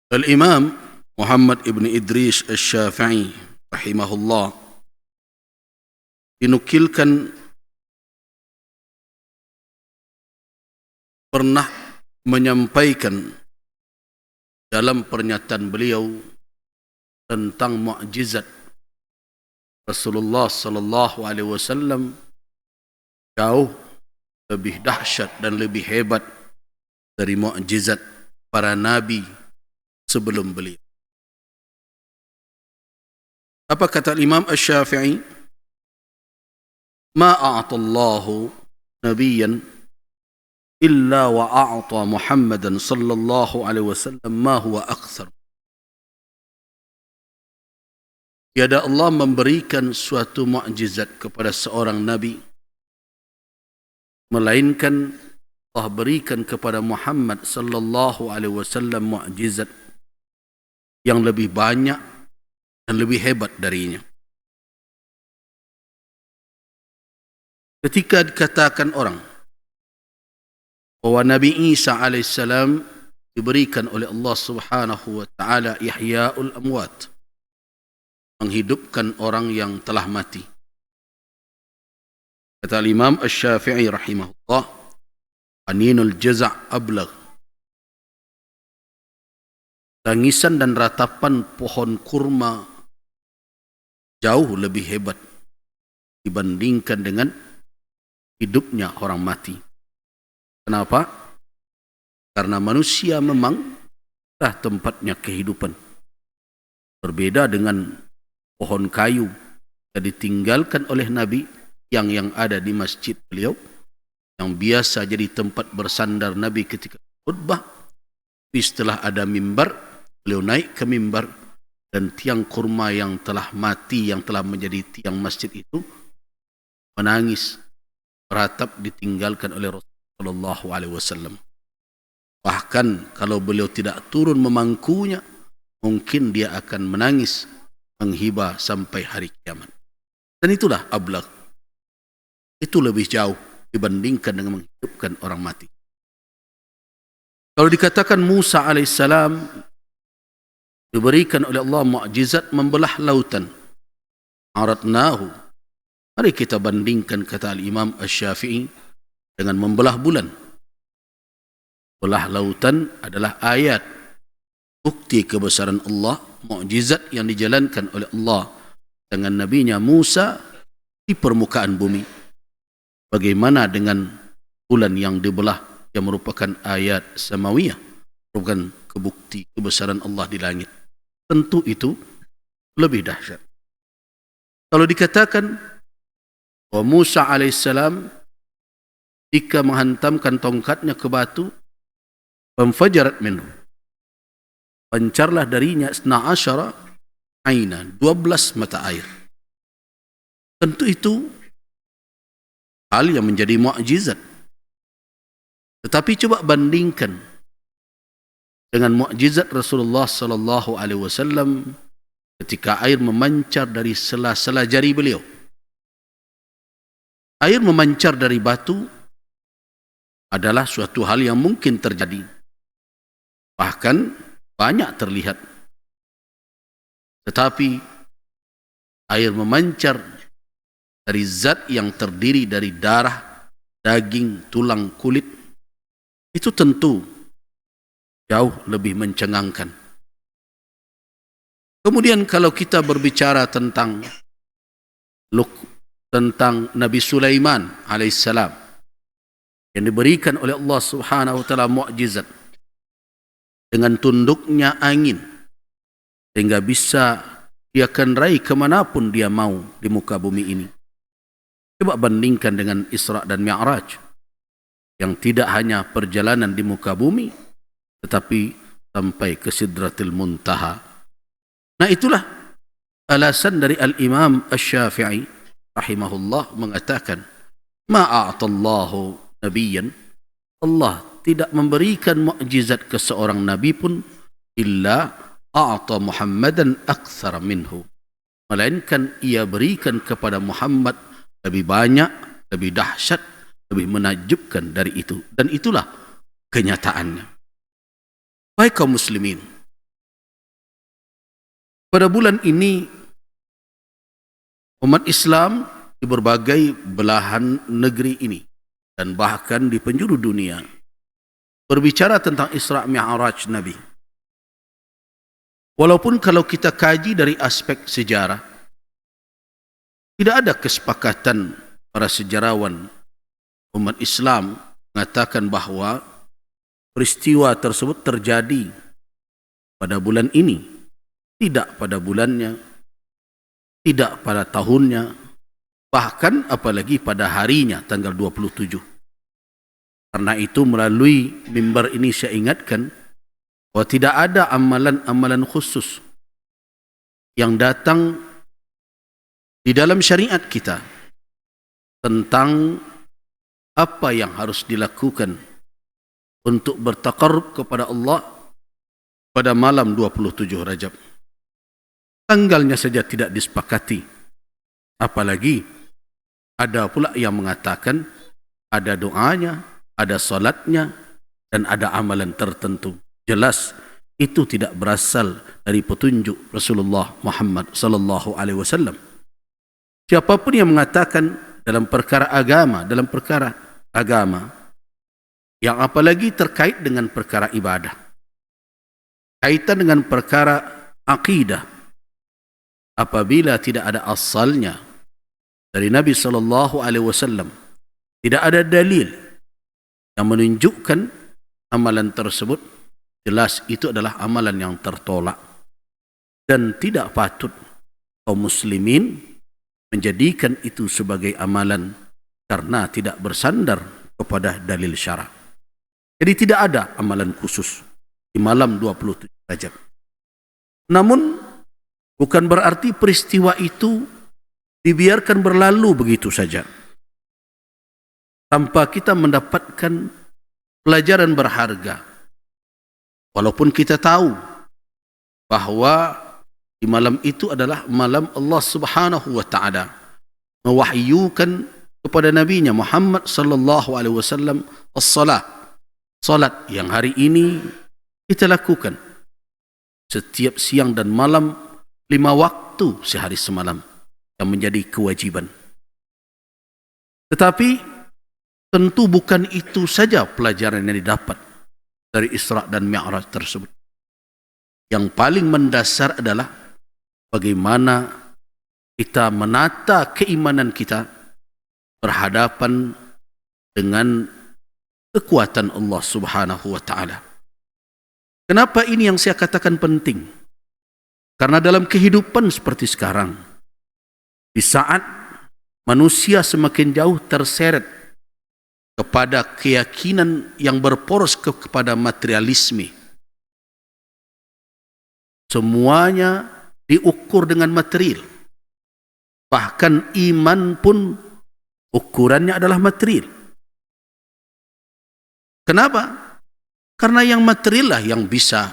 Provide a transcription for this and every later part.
Al-Imam Muhammad ibn Idris Asy-Syafi'i rahimahullah dinukilkan pernah menyampaikan dalam pernyataan beliau tentang mukjizat Rasulullah sallallahu alaihi wasallam jauh lebih dahsyat dan lebih hebat dari mukjizat para nabi sebelum beliau. Apa kata Imam Asy-Syafi'i? Ma a'tallahu nabiyyan illa wa a'ta Muhammadan sallallahu alaihi wasallam ma huwa akthar. Tiada Allah memberikan suatu mukjizat kepada seorang nabi melainkan Allah berikan kepada Muhammad sallallahu alaihi wasallam mukjizat yang lebih banyak dan lebih hebat darinya. Ketika dikatakan orang bahwa Nabi Isa alaihissalam diberikan oleh Allah Subhanahu wa taala ihya'ul amwat, menghidupkan orang yang telah mati. Kata Imam Asy-Syafi'i rahimahullah, aninul jaza' ablagh. Tangisan dan ratapan pohon kurma jauh lebih hebat dibandingkan dengan hidupnya orang mati. Kenapa? Karena manusia memang dah tempatnya kehidupan. Berbeda dengan pohon kayu yang ditinggalkan oleh Nabi yang ada di masjid beliau, yang biasa jadi tempat bersandar Nabi ketika khutbah. Tapi setelah ada mimbar, beliau naik ke mimbar dan tiang kurma yang telah mati, yang telah menjadi tiang masjid itu menangis, meratap ditinggalkan oleh Rasulullah SAW. Bahkan kalau beliau tidak turun memangkunya, mungkin dia akan menangis menghibah sampai hari kiamat. Dan itulah ablagh. Itu lebih jauh dibandingkan dengan menghidupkan orang mati. Kalau dikatakan Musa alaihissalam diberikan oleh Allah mukjizat membelah lautan, aradnahu, mari kita bandingkan kata Imam Asy-Syafi'i dengan membelah bulan. Belah lautan adalah ayat bukti kebesaran Allah, mukjizat yang dijalankan oleh Allah dengan nabinya Musa di permukaan bumi. Bagaimana dengan bulan yang dibelah yang merupakan ayat samawiyah, merupakan kebukti kebesaran Allah di langit. Tentu itu lebih dahsyat. Kalau dikatakan bahwa Musa alaihissalam jika menghantamkan tongkatnya ke batu, famfajarat minhu, pancarlah darinya 12 aina, 12 mata air. Tentu itu hal yang menjadi mukjizat. Tetapi coba bandingkan dengan mukjizat Rasulullah sallallahu alaihi wasallam ketika air memancar dari sela-sela jari beliau. Air memancar dari batu adalah suatu hal yang mungkin terjadi. Bahkan banyak terlihat. Tetapi air memancar dari zat yang terdiri dari darah, daging, tulang, kulit, itu tentu jauh lebih mencengangkan. Kemudian kalau kita berbicara tentang Nabi Sulaiman alaihissalam yang diberikan oleh Allah Subhanahu wa taala mukjizat dengan tunduknya angin sehingga bisa dia akan raih kemanapun dia mau di muka bumi ini. Coba bandingkan dengan Isra dan Mi'raj yang tidak hanya perjalanan di muka bumi tetapi sampai ke Sidratil Muntaha. Nah, itulah alasan dari Al-Imam Asy-Syafi'i rahimahullah mengatakan, ma a'tallahu nabiyyan, Allah tidak memberikan mukjizat ke seorang nabi pun illa a'ta Muhammadan aktsara minhu, melainkan ia berikan kepada Muhammad lebih banyak, lebih dahsyat, lebih menakjubkan dari itu. Dan itulah kenyataannya. Baik kaum muslimin, Pada bulan ini, umat Islam di berbagai belahan negeri ini dan bahkan di penjuru dunia berbicara tentang Isra' Mi'raj Nabi. Walaupun kalau kita kaji dari aspek sejarah, tidak ada kesepakatan para sejarawan umat Islam mengatakan bahawa peristiwa tersebut terjadi pada bulan ini, tidak pada bulannya, tidak pada tahunnya, bahkan apalagi pada harinya tanggal 27. Karena itu melalui mimbar ini saya ingatkan bahawa tidak ada amalan-amalan khusus yang datang di dalam syariat kita tentang apa yang harus dilakukan untuk bertaqarrub kepada Allah pada malam 27 Rajab. Tanggalnya saja tidak disepakati. Apalagi ada pula yang mengatakan ada doanya, ada salatnya, dan ada amalan tertentu. Jelas itu tidak berasal dari petunjuk Rasulullah Muhammad sallallahu alaihi wasallam. Siapapun yang mengatakan dalam perkara agama yang apalagi terkait dengan perkara ibadah, kaitan dengan perkara akidah, apabila tidak ada asalnya dari Nabi sallallahu alaihi wasallam, tidak ada dalil yang menunjukkan amalan tersebut, jelas itu adalah amalan yang tertolak dan tidak patut kaum muslimin menjadikan itu sebagai amalan karena tidak bersandar kepada dalil syara'. Jadi tidak ada amalan khusus di malam 27 Rajab. Namun bukan berarti peristiwa itu dibiarkan berlalu begitu saja tanpa kita mendapatkan pelajaran berharga. Walaupun kita tahu bahawa di malam itu adalah malam Allah Subhanahu wa taala mewahyukan kepada nabinya Muhammad sallallahu alaihi wasallam as-salat. Salat yang hari ini kita lakukan setiap siang dan malam 5 waktu sehari semalam yang menjadi kewajiban. Tetapi tentu bukan itu saja pelajaran yang didapat dari Isra' dan Mi'raj tersebut. Yang paling mendasar adalah bagaimana kita menata keimanan kita berhadapan dengan kekuatan Allah Subhanahu wa taala. Kenapa ini yang saya katakan penting? Karena dalam kehidupan seperti sekarang, di saat manusia semakin jauh terseret kepada keyakinan yang berporos kepada materialisme, semuanya diukur dengan material. Bahkan iman pun ukurannya adalah material. Kenapa? Karena yang material lah yang bisa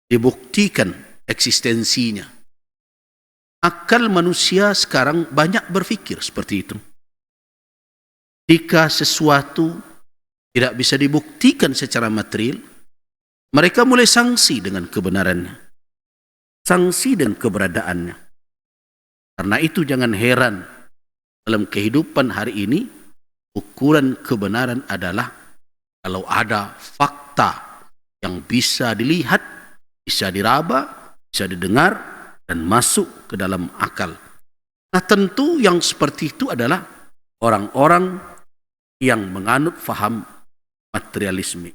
dibuktikan eksistensinya. Akal manusia sekarang banyak berfikir seperti itu. Jika sesuatu tidak bisa dibuktikan secara material, mereka mulai sangsi dengan kebenarannya, sangsi dengan keberadaannya. Karena itu jangan heran dalam kehidupan hari ini, ukuran kebenaran adalah kalau ada fakta yang bisa dilihat, bisa diraba, bisa didengar, dan masuk ke dalam akal. Nah tentu yang seperti itu adalah orang-orang yang menganut faham materialisme.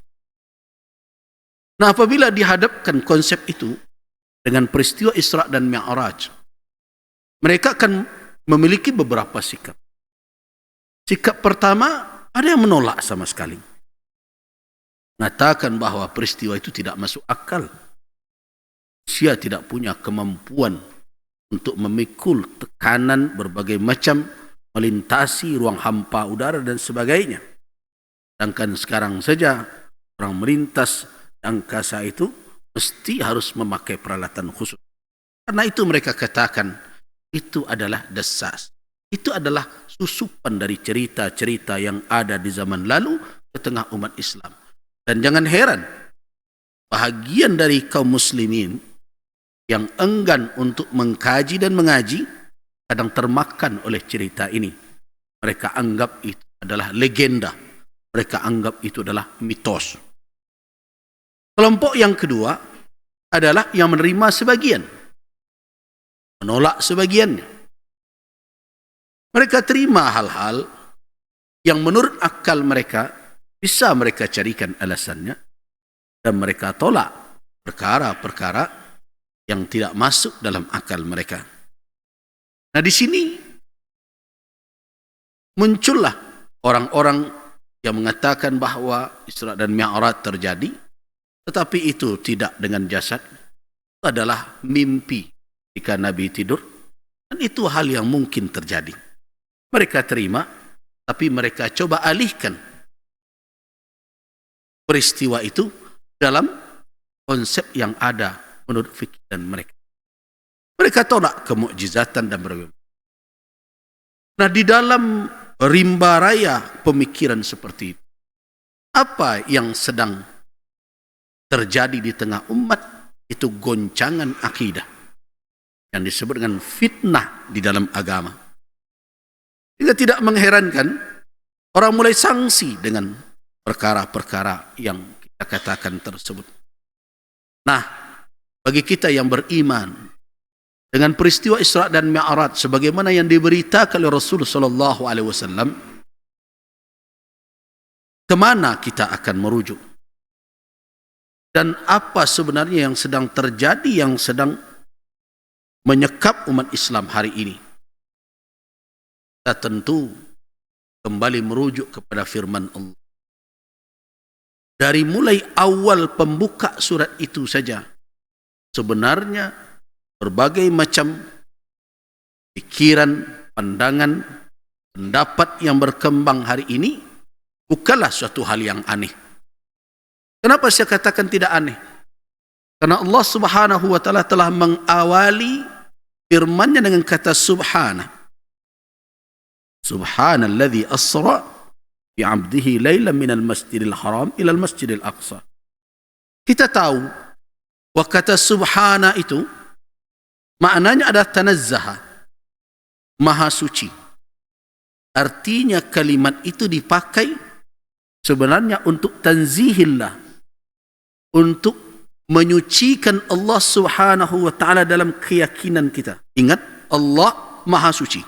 Nah apabila dihadapkan konsep itu dengan peristiwa Isra' dan Mi'raj, mereka akan memiliki beberapa sikap. Sikap pertama, ada yang menolak sama sekali. Mengatakan bahawa peristiwa itu tidak masuk akal. Manusia tidak punya kemampuan untuk memikul tekanan berbagai macam, melintasi ruang hampa udara dan sebagainya. Sedangkan sekarang saja orang melintas angkasa itu mesti harus memakai peralatan khusus. Karena itu mereka katakan itu adalah desas. Itu adalah susupan dari cerita-cerita yang ada di zaman lalu ke tengah umat Islam. Dan jangan heran, bahagian dari kaum muslimin yang enggan untuk mengkaji dan mengaji kadang termakan oleh cerita ini. Mereka anggap itu adalah legenda. Mereka anggap itu adalah mitos. Kelompok yang kedua adalah yang menerima sebagian, menolak sebagiannya. Mereka terima hal-hal yang menurut akal mereka bisa mereka carikan alasannya, dan mereka tolak perkara-perkara yang tidak masuk dalam akal mereka. Nah, di sini muncullah orang-orang yang mengatakan bahawa Isra dan Mi'raj terjadi, tetapi itu tidak dengan jasad. Itu adalah mimpi ketika Nabi tidur, dan itu hal yang mungkin terjadi. Mereka terima, tapi mereka coba alihkan peristiwa itu dalam konsep yang ada menurut fikiran mereka. Mereka tolak kemukjizatan dan berbagai. Nah, di dalam rimba raya pemikiran seperti itu, apa yang sedang terjadi di tengah umat itu goncangan akidah yang disebut dengan fitnah di dalam agama. Jika tidak mengherankan, orang mulai sangsi dengan perkara-perkara yang kita katakan tersebut. Nah, bagi kita yang beriman dengan peristiwa Isra dan Mi'raj sebagaimana yang diberitakan oleh Rasul sallallahu alaihi wasallam, kemana kita akan merujuk? Dan apa sebenarnya yang sedang terjadi, yang sedang menyekap umat Islam hari ini? Kita tentu kembali merujuk kepada firman Allah. Dari mulai awal pembuka surat itu saja, sebenarnya berbagai macam pikiran, pandangan, pendapat yang berkembang hari ini bukanlah suatu hal yang aneh. Kenapa saya katakan tidak aneh? Karena Allah Subhanahu wa taala telah mengawali firman-Nya dengan kata subhana. Subhanalladzi asra bi 'abdihi lailan minal masjidil haram ila al masjidil aqsa. Kita tahu bahwa kata subhana itu maknanya adalah tanazzaha, maha suci. Artinya kalimat itu dipakai sebenarnya untuk tanzihillah, untuk menyucikan Allah Subhanahu wa taala dalam keyakinan kita. Ingat, Allah maha suci.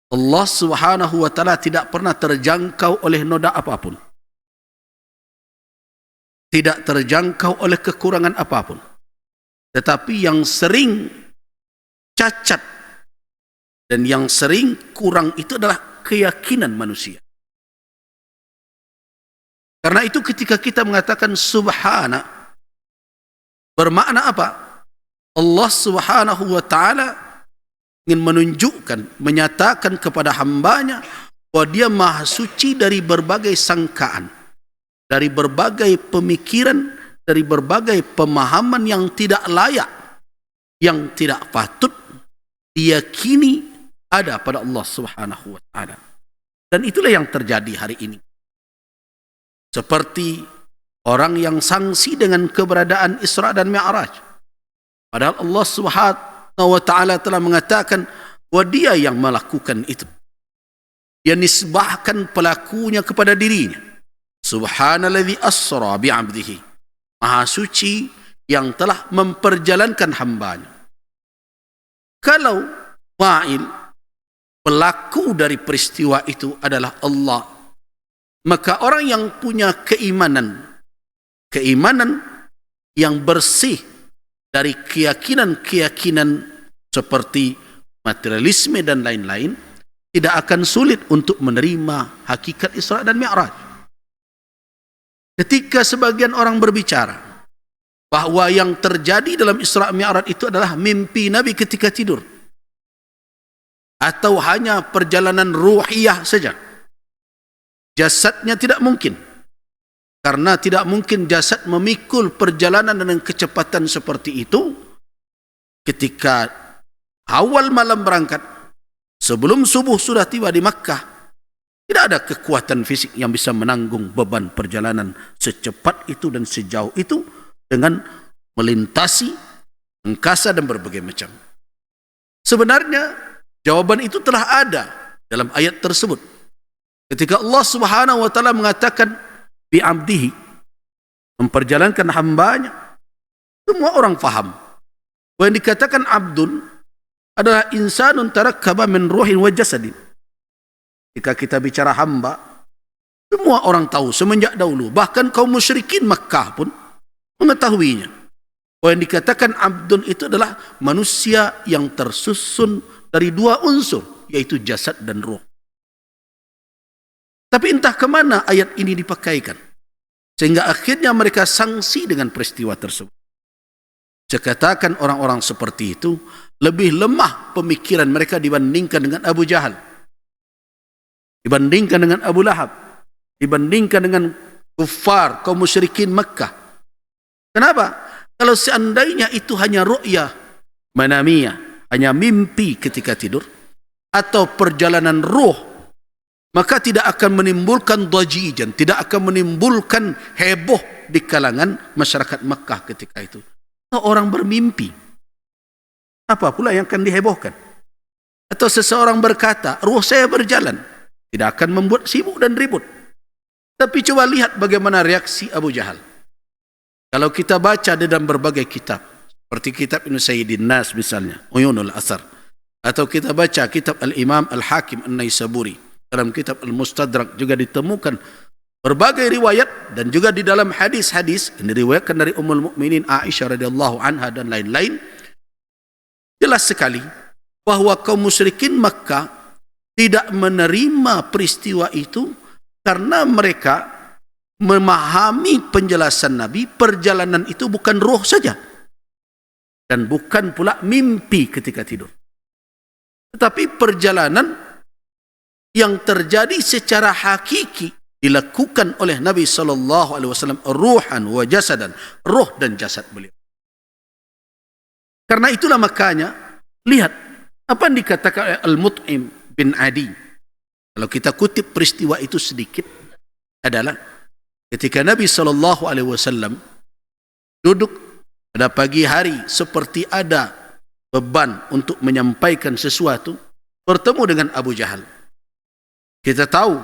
Allah Subhanahu wa taala tidak pernah terjangkau oleh noda apapun. Tidak terjangkau oleh kekurangan apapun. Tetapi yang sering cacat dan yang sering kurang itu adalah keyakinan manusia. Karena itu ketika kita mengatakan subhana, bermakna apa? Allah Subhanahu wa taala ingin menunjukkan, menyatakan kepada hambanya bahwa dia maha suci dari berbagai sangkaan, dari berbagai pemikiran, dari berbagai pemahaman yang tidak layak, yang tidak patut diyakini ada pada Allah Subhanahu wa taala. Dan itulah yang terjadi hari ini. Seperti orang yang sangsi dengan keberadaan Isra dan Mi'raj. Padahal Allah Subhanahu wa ta'ala telah mengatakan bahwa dia yang melakukan itu. Dia nisbahkan pelakunya kepada dirinya. Subhanalladzi asra bi'abdihi. Maha suci yang telah memperjalankan hambanya. Kalau fa'il, pelaku dari peristiwa itu adalah Allah, maka orang yang punya keimanan yang bersih dari keyakinan-keyakinan seperti materialisme dan lain-lain, tidak akan sulit untuk menerima hakikat Isra dan Mi'raj. Ketika sebagian orang berbicara bahwa yang terjadi dalam Isra Mi'raj itu adalah mimpi Nabi ketika tidur, atau hanya perjalanan ruhiyah saja, jasadnya tidak mungkin. Karena tidak mungkin jasad memikul perjalanan dengan kecepatan seperti itu. Ketika awal malam berangkat, sebelum subuh sudah tiba di Makkah, tidak ada kekuatan fisik yang bisa menanggung beban perjalanan secepat itu dan sejauh itu dengan melintasi angkasa dan berbagai macam. Sebenarnya jawaban itu telah ada dalam ayat tersebut. Ketika Allah Subhanahu wa taala mengatakan bi abdihi, memperjalankan hambanya, semua orang faham. Yang dikatakan abdun adalah insanun tarakkaba min ruhin wa jasadin. Jika kita bicara hamba, semua orang tahu semenjak dahulu, bahkan kaum musyrikin Makkah pun mengetahuinya. Yang dikatakan abdun itu adalah manusia yang tersusun dari dua unsur, yaitu jasad dan ruh. Tapi entah kemana ayat ini dipakaikan, sehingga akhirnya mereka sangsi dengan peristiwa tersebut. Saya katakan orang-orang seperti itu lebih lemah pemikiran mereka dibandingkan dengan Abu Jahal, dibandingkan dengan Abu Lahab, dibandingkan dengan kuffar kaum musyrikin Makkah. Kenapa? Kalau seandainya itu hanya ru'yah manamiyah, hanya mimpi ketika tidur, atau perjalanan ruh, maka tidak akan menimbulkan dhajijan, tidak akan menimbulkan heboh di kalangan masyarakat Makkah ketika itu. Orang bermimpi, apa pula yang akan dihebohkan? Atau seseorang berkata, ruh saya berjalan, tidak akan membuat sibuk dan ribut. Tapi coba lihat bagaimana reaksi Abu Jahal. Kalau kita baca di dalam berbagai kitab, seperti kitab Ibn Sayyidin Nas misalnya, Uyunul Asar, atau kita baca kitab Al-Imam Al-Hakim An-Naisaburi, dalam kitab Al-Mustadrak juga ditemukan berbagai riwayat, dan juga di dalam hadis-hadis yang diriwayatkan dari Ummul Mukminin Aisyah radhiyallahu anha dan lain-lain, jelas sekali bahwa kaum musyrikin Makkah tidak menerima peristiwa itu karena mereka memahami penjelasan Nabi, perjalanan itu bukan ruh saja dan bukan pula mimpi ketika tidur, tetapi perjalanan yang terjadi secara hakiki dilakukan oleh Nabi SAW ruhan wa jasadan, ruh dan jasad beliau. Karena itulah makanya lihat apa yang dikatakan oleh Al-Mut'im bin Adi. Kalau kita kutip peristiwa itu sedikit, adalah ketika Nabi SAW duduk pada pagi hari seperti ada beban untuk menyampaikan sesuatu, bertemu dengan Abu Jahal. Kita tahu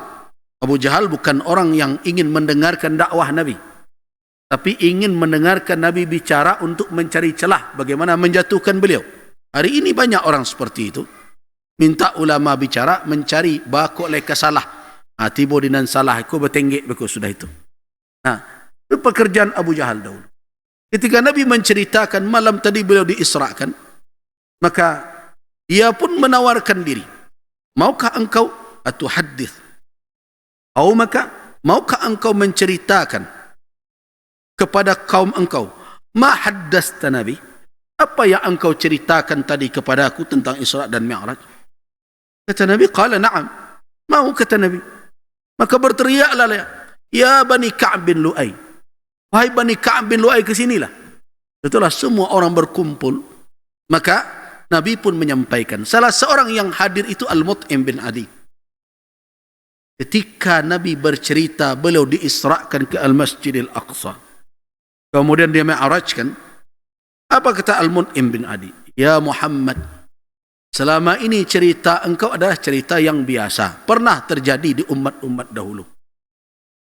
Abu Jahal bukan orang yang ingin mendengarkan dakwah Nabi, tapi ingin mendengarkan Nabi bicara untuk mencari celah bagaimana menjatuhkan beliau. Hari ini banyak orang seperti itu, minta ulama bicara mencari bakok leka salah, tiba dinan salah aku bertenggek beku sudah itu. Nah, itu pekerjaan Abu Jahal dahulu. Ketika Nabi menceritakan malam tadi beliau diisrakan, maka dia pun menawarkan diri, maukah engkau atau hadith, maukah engkau menceritakan kepada kaum engkau, ma haddasta Nabi, apa yang engkau ceritakan tadi kepada aku tentang Isra dan Mi'raj? Kata Nabi, qala na'am, mau, kata Nabi. Maka berteriaklah dia, ya Bani Ka'b bin Lu'ay, wahai Bani Ka'b bin Lu'ay, kesinilah. Setelah semua orang berkumpul, maka Nabi pun menyampaikan. Salah seorang yang hadir itu Al-Mut'im bin Adi. Ketika Nabi bercerita beliau diisrakan ke Al-Masjidil Aqsa, kemudian dia mi'rajkan, apa kata Al-Mut'im bin Adi? Ya Muhammad, selama ini cerita engkau adalah cerita yang biasa, pernah terjadi di umat-umat dahulu.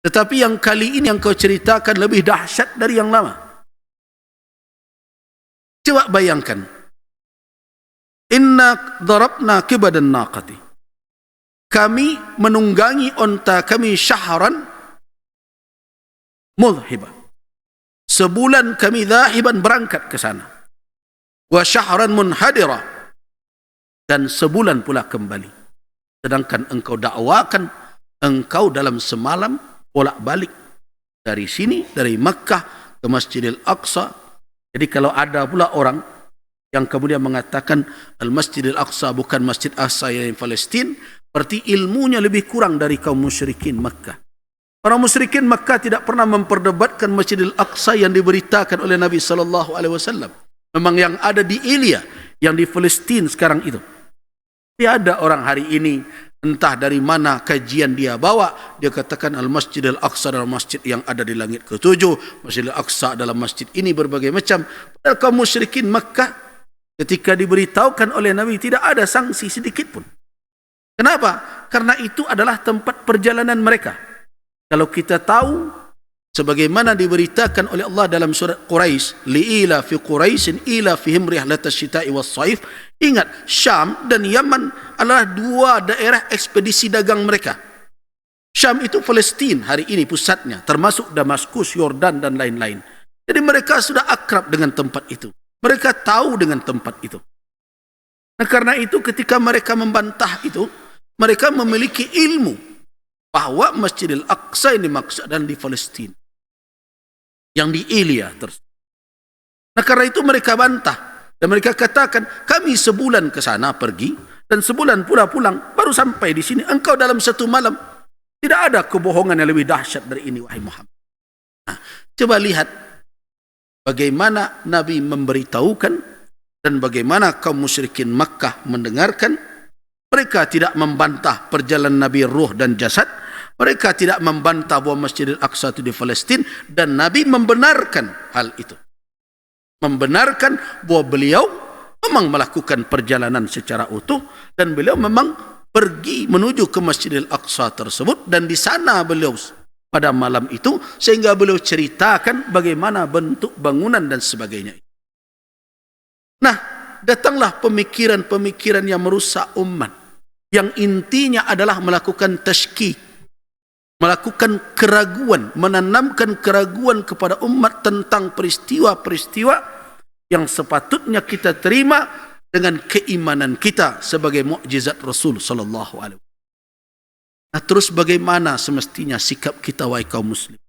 Tetapi yang kali ini yang kau ceritakan lebih dahsyat dari yang lama. Coba bayangkan, inna darabna kibadan naqati, kami menunggangi onta kami syahran mudhiban, sebulan kami dhahiban berangkat ke sana, wa syahran munhadira, dan sebulan pula kembali. Sedangkan engkau dakwakan engkau dalam semalam bolak-balik dari sini, dari Makkah ke Masjidil Aqsa. Jadi kalau ada pula orang yang kemudian mengatakan Al-Masjidil Aqsa bukan Masjid Aqsa yang Palestin, berarti ilmunya lebih kurang dari kaum musyrikin Makkah. Orang musyrikin Makkah tidak pernah memperdebatkan Masjidil Aqsa yang diberitakan oleh Nabi SAW. Memang yang ada di Ilya, yang di Palestin sekarang itu. Tidak ada orang hari ini entah dari mana kajian dia bawa, dia katakan Al-Masjid Al-Aqsa adalah masjid yang ada di langit ke-7, Masjid Al-Aqsa adalah masjid ini berbagai macam. Padahal kaum musyrikin Makkah ketika diberitahukan oleh Nabi tidak ada sanksi sedikit pun. Kenapa? Karena itu adalah tempat perjalanan mereka. Kalau kita tahu sebagaimana diberitakan oleh Allah dalam surat Quraisy, li'ila fi Quraisyin ila fihim rihlatash shita'i was-shaif. Ingat, Syam dan Yaman adalah dua daerah ekspedisi dagang mereka. Syam itu Palestin hari ini pusatnya, termasuk Damaskus, Yordan dan lain-lain. Jadi mereka sudah akrab dengan tempat itu. Mereka tahu dengan tempat itu. Nah, karena itu ketika mereka membantah itu, mereka memiliki ilmu bahwa Masjidil Aqsa ini maksud dan di Palestin, yang di Ilya terus. Nah, karena itu mereka bantah. Dan mereka katakan, kami sebulan ke sana pergi, dan sebulan pula pulang, baru sampai di sini. Engkau dalam satu malam. Tidak ada kebohongan yang lebih dahsyat dari ini, wahai Muhammad. Nah, coba lihat bagaimana Nabi memberitahukan, dan bagaimana kaum musyrikin Makkah mendengarkan. Mereka tidak membantah perjalanan Nabi ruh dan jasad. Mereka tidak membantah bahwa Masjidil Aqsa itu di Palestin, dan Nabi membenarkan hal itu. Membenarkan bahwa beliau memang melakukan perjalanan secara utuh, dan beliau memang pergi menuju ke Masjidil Aqsa tersebut, dan di sana beliau pada malam itu, sehingga beliau ceritakan bagaimana bentuk bangunan dan sebagainya. Nah, datanglah pemikiran-pemikiran yang merusak umat, yang intinya adalah melakukan tashkik, melakukan keraguan, menanamkan keraguan kepada umat tentang peristiwa-peristiwa yang sepatutnya kita terima dengan keimanan kita sebagai mukjizat Rasul sallallahu alaihi wasallam. Nah, terus bagaimana semestinya sikap kita, wahai kaum muslim?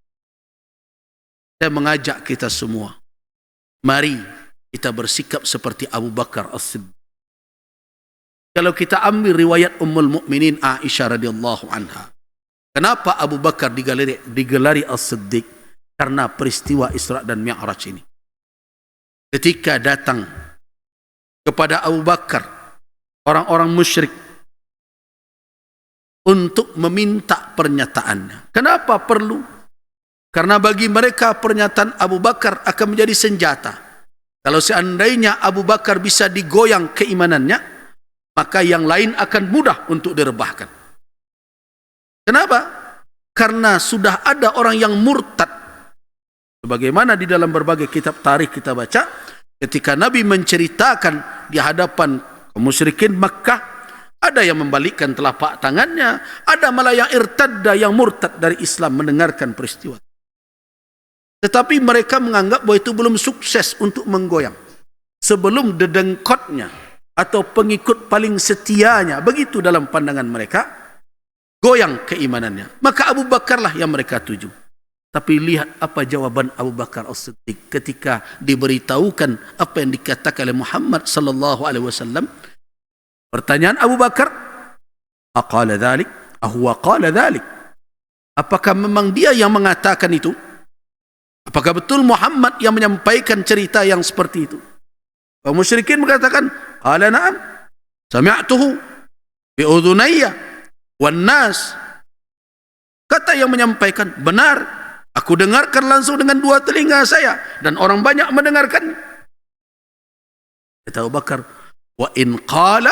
Saya mengajak kita semua, mari kita bersikap seperti Abu Bakar As-Siddiq. Kalau kita ambil riwayat Ummul Mukminin Aisyah radhiyallahu anha, kenapa Abu Bakar digelari As-Siddiq? Karena peristiwa Isra dan Mi'raj ini. Ketika datang kepada Abu Bakar orang-orang musyrik untuk meminta pernyataannya. Kenapa perlu? Karena bagi mereka pernyataan Abu Bakar akan menjadi senjata. Kalau seandainya Abu Bakar bisa digoyang keimanannya, maka yang lain akan mudah untuk direbahkan. Kenapa? Karena sudah ada orang yang murtad. Sebagaimana di dalam berbagai kitab tarikh kita baca, ketika Nabi menceritakan di hadapan kaum musyrikin Makkah, ada yang membalikkan telapak tangannya, ada malah yang irtadda, yang murtad dari Islam mendengarkan peristiwa. Tetapi mereka menganggap bahwa itu belum sukses untuk menggoyang. Sebelum dedengkotnya atau pengikut paling setianya, begitu dalam pandangan mereka, goyang keimanannya. Maka Abu Bakarlah yang mereka tuju. Tapi lihat apa jawaban Abu Bakar As-Siddiq ketika diberitahukan apa yang dikatakan oleh Muhammad sallallahu alaihi wasallam. Pertanyaan Abu Bakar, aqala dzalik? Ahuwa qala dzalik? Apakah memang dia yang mengatakan itu? Apakah betul Muhammad yang menyampaikan cerita yang seperti itu? Kaum musyrikin mengatakan, qala na'am, sami'tuhu bi udhunayya wan nas. Kata yang menyampaikan, benar, aku dengarkan langsung dengan dua telinga saya, dan orang banyak mendengarkan. Kata Abu Bakar, wa in qala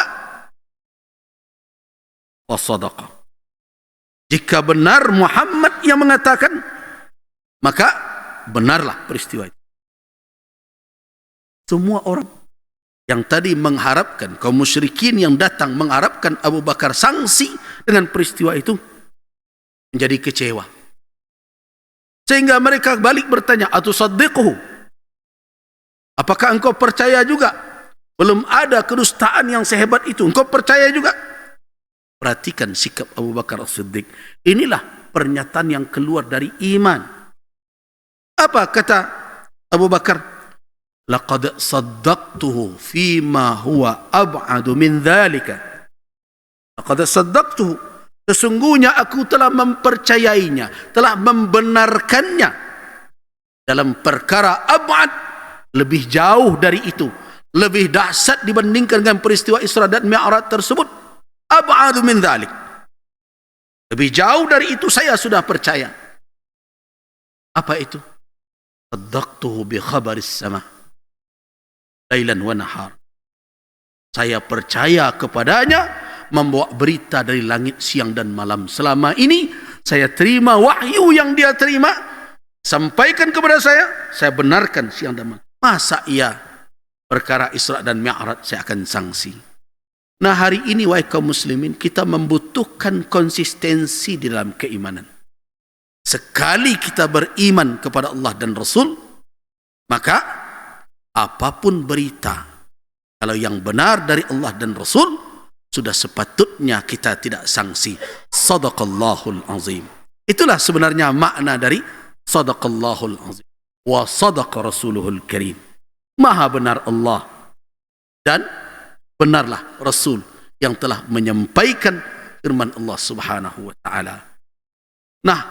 wa sadaqa. Jika benar Muhammad yang mengatakan, maka benarlah peristiwa itu. Semua orang yang tadi mengharapkan, kaum musyrikin yang datang mengharapkan Abu Bakar sanksi dengan peristiwa itu, menjadi kecewa. Sehingga mereka balik bertanya, atusaddiquhu? Apakah engkau percaya juga? Belum ada kedustaan yang sehebat itu, engkau percaya juga? Perhatikan sikap Abu Bakar As-Siddiq. Inilah pernyataan yang keluar dari iman. Apa kata Abu Bakar? Laqad saddaqtuhu fima huwa ab'adu min dhalika. Laqad saddaqtuhu. Sesungguhnya aku telah mempercayainya, telah membenarkannya dalam perkara ab'ad, lebih jauh dari itu, lebih dahsyat dibandingkan dengan peristiwa Isra dan Mi'raj tersebut. Ab'adu min dhalik. Lebih jauh dari itu saya sudah percaya. Apa itu? Saddaqtuhu bi khabaris sama lailan wa nahar. Saya percaya kepadanya membawa berita dari langit siang dan malam. Selama ini saya terima wahyu yang dia terima, sampaikan kepada saya benarkan siang dan malam. Masa ia perkara Isra dan Mi'raj saya akan sanksi? Nah, hari ini wahai kaum muslimin, kita membutuhkan konsistensi di dalam keimanan. Sekali kita beriman kepada Allah dan Rasul, maka apapun berita, kalau yang benar dari Allah dan Rasul, sudah sepatutnya kita tidak sanksi. Sadaqallahul azim. Itulah sebenarnya makna dari Sadaqallahul azim. Wa sadaqa rasuluhul karim. Maha benar Allah dan benarlah Rasul yang telah menyampaikan firman Allah Subhanahu wa taala. Nah,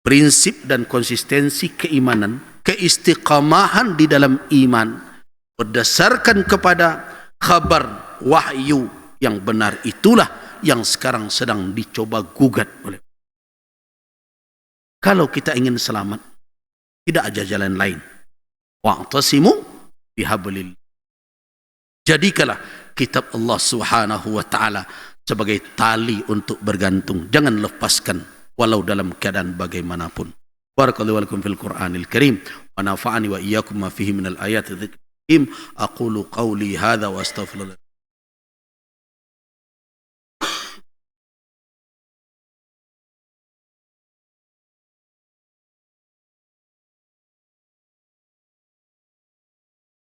prinsip dan konsistensi keimanan, keistiqamahan di dalam iman berdasarkan kepada kabar wahyu yang benar, itulah yang sekarang sedang dicoba gugat oleh. Kalau kita ingin selamat, tidak ada jalan lain. Wa'tasimu bihablillah. Jadikanlah kitab Allah Subhanahu wa taala sebagai tali untuk bergantung. Jangan lepaskan walau dalam keadaan bagaimanapun. Barakallahu lakum fil Qur'anil Karim wa nafa'ani wa iyyakum ma fihi minal ayati dzikrihim. Aqulu qawli hadza wa astaghfirullah.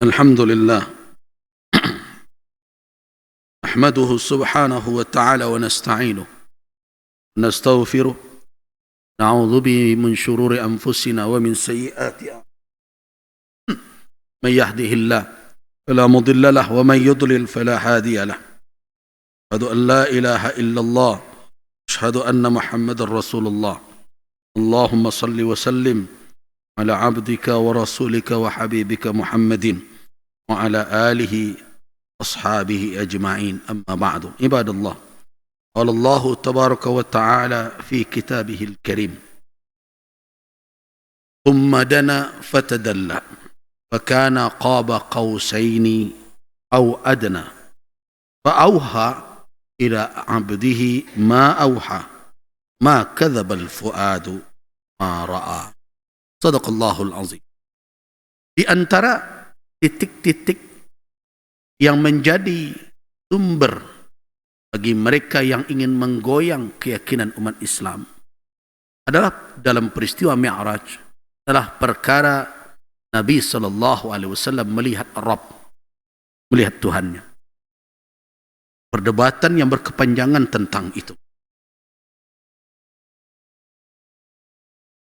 Alhamdulillah. نحمده سبحانه وتعالى ونستعينه نستغفره نعوذ به من شرور أنفسنا ومن سيئات أعمالنا من يهده الله فلا مضل له ومن يضلل فلا هادي له أشهد أن لا إله إلا الله أشهد أن محمدا رسول الله اللهم صل وسلم على عبدك ورسولك وحبيبك محمد وعلى آله أصحابه أجمعين أما بعد عباد الله قال الله تبارك وتعالى في كتابه الكريم ثم دنا فتدلى فكان قاب قوسين أو أدنى فأوحى إلى عبده ما أوحى ما كذب الفؤاد ما رأى صدق الله العظيم. Di antara titik-titik yang menjadi sumber bagi mereka yang ingin menggoyang keyakinan umat Islam adalah dalam peristiwa Mi'raj, adalah perkara Nabi SAW melihat Rabb, melihat Tuhannya. Perdebatan yang berkepanjangan tentang itu.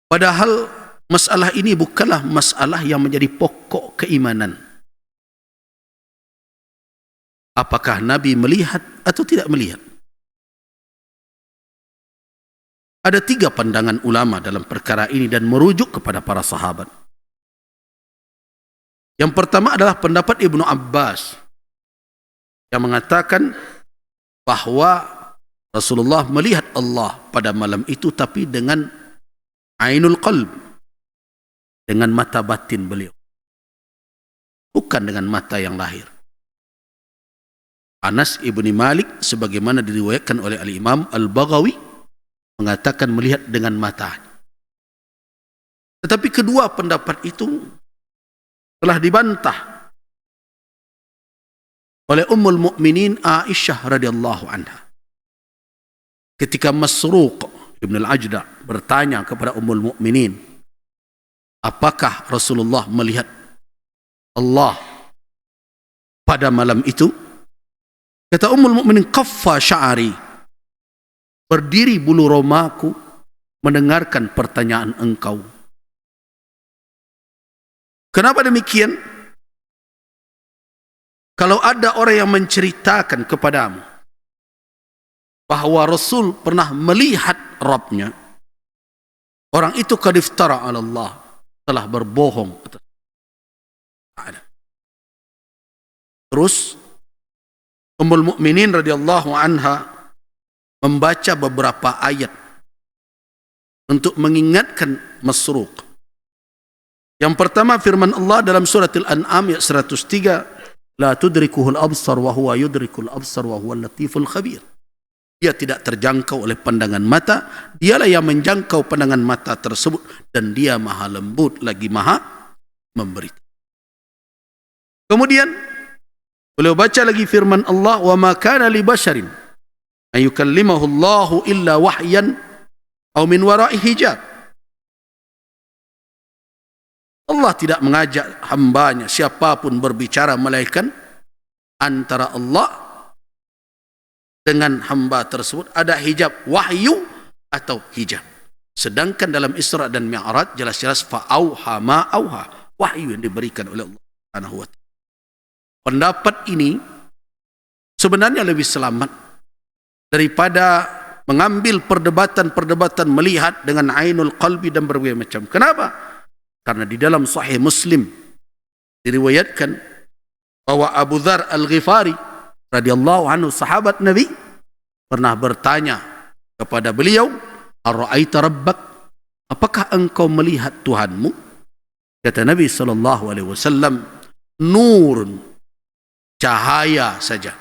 Padahal masalah ini bukanlah masalah yang menjadi pokok keimanan. Apakah Nabi melihat atau tidak melihat? Ada 3 pandangan ulama dalam perkara ini dan merujuk kepada para sahabat. Yang pertama adalah pendapat Ibnu Abbas yang mengatakan bahwa Rasulullah melihat Allah pada malam itu, tapi dengan ainul qalb, dengan mata batin beliau, bukan dengan mata yang lahir. Anas ibni Malik sebagaimana diriwayatkan oleh Al-Imam Al-Baghawi mengatakan melihat dengan mata. Tetapi kedua pendapat itu telah dibantah oleh Ummul Mukminin Aisyah radhiyallahu anha. Ketika Masruq ibn al-Ajda bertanya kepada Ummul Mukminin, apakah Rasulullah melihat Allah pada malam itu? Kata Ummul Mukminin, qaffa sya'ari, berdiri bulu romaku mendengarkan pertanyaan engkau. Kenapa demikian? Kalau ada orang yang menceritakan kepadamu bahwa Rasul pernah melihat Rabbnya, orang itu qad iftara 'ala Allah, telah berbohong atas Allah. Terus Ummul Mukminin radhiyallahu anha membaca beberapa ayat untuk mengingatkan Masruq. Yang pertama firman Allah dalam surah Al-An'am ayat 103, la tudrikuhul absar wa huwa yudrikul absar wa huwa latiful khabir. Dia tidak terjangkau oleh pandangan mata, dialah yang menjangkau pandangan mata tersebut, dan dia maha lembut lagi maha memberitahu. Kemudian beliau baca lagi firman Allah, wa ma kana li basharin an yukallimahu Allahu illa wahyan aw min wara'i hijab. Allah tidak mengajak hambanya siapapun berbicara melainkan antara Allah dengan hamba tersebut ada hijab wahyu atau hijab. Sedangkan dalam Isra dan Mi'raj jelas-jelas fa'auha ma'auha, wahyu yang diberikan oleh Allah Subhanahu wa ta'ala. Pendapat ini sebenarnya lebih selamat daripada mengambil perdebatan-perdebatan melihat dengan ainul qalbi dan berbagai macam. Kenapa? Karena di dalam Sahih Muslim diriwayatkan bahwa Abu Dzar Al-Ghifari radhiyallahu anhu, sahabat Nabi, pernah bertanya kepada beliau, ara'aita rabbak, apakah engkau melihat Tuhanmu? Kata Nabi SAW, nurun, cahaya saja.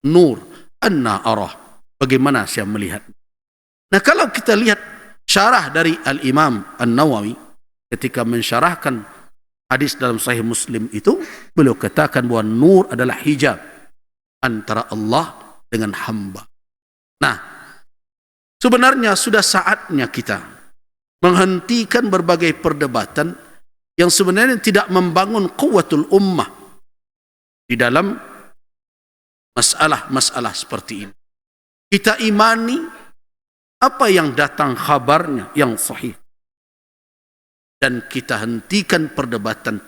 Nur, anna arah, bagaimana saya melihat? Nah, kalau kita lihat syarah dari Al-Imam An-Nawawi ketika mensyarahkan hadis dalam Sahih Muslim itu, beliau katakan bahwa nur adalah hijab antara Allah dengan hamba. Nah, sebenarnya sudah saatnya kita menghentikan berbagai perdebatan yang sebenarnya tidak membangun quwwatul ummah di dalam masalah-masalah seperti ini. Kita imani apa yang datang khabarnya yang sahih, dan kita hentikan perdebatan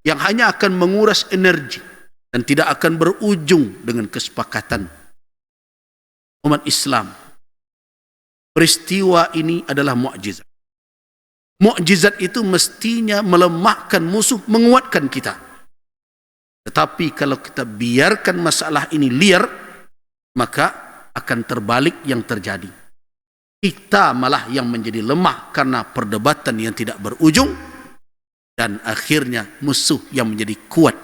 yang hanya akan menguras energi dan tidak akan berujung dengan kesepakatan umat Islam. Peristiwa ini adalah mukjizat. Mukjizat itu mestinya melemahkan musuh, menguatkan kita. Tetapi kalau kita biarkan masalah ini liar, maka akan terbalik yang terjadi. Kita malah yang menjadi lemah karena perdebatan yang tidak berujung, dan akhirnya musuh yang menjadi kuat.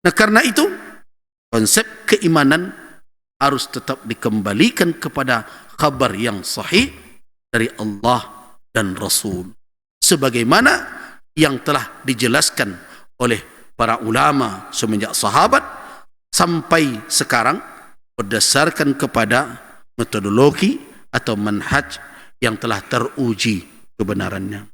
Nah, karena itu konsep keimanan harus tetap dikembalikan kepada kabar yang sahih dari Allah dan Rasul, sebagaimana yang telah dijelaskan oleh para ulama semenjak sahabat sampai sekarang berdasarkan kepada metodologi atau manhaj yang telah teruji kebenarannya.